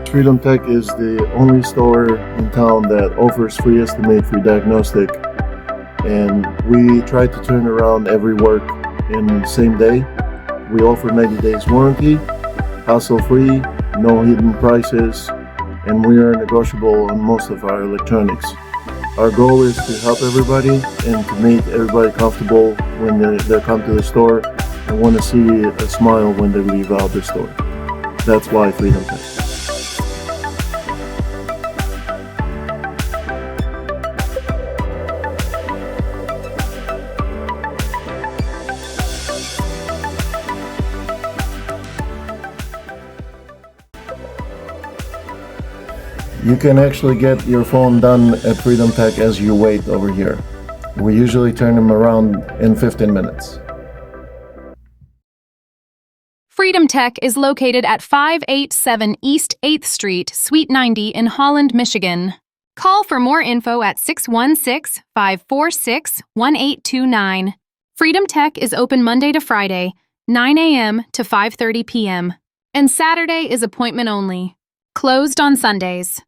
Freedom Tech is the only store in town that offers free estimate, free diagnostic, and we try to turn around every work in the same day. We offer 90 days warranty, hassle-free, no hidden prices, and we are negotiable on most of our electronics. Our goal is to help everybody and to make everybody comfortable when they come to the store and want to see a smile when they leave out the store. That's why Freedom Tech. You can actually get your phone done at Freedom Tech as you wait over here. We usually turn them around in 15 minutes. Freedom Tech is located at 587 East 8th Street, Suite 90 in Holland, Michigan. Call for more info at 616-546-1829. Freedom Tech is open Monday to Friday, 9 a.m. to 5:30 p.m. and Saturday is appointment only. Closed on Sundays.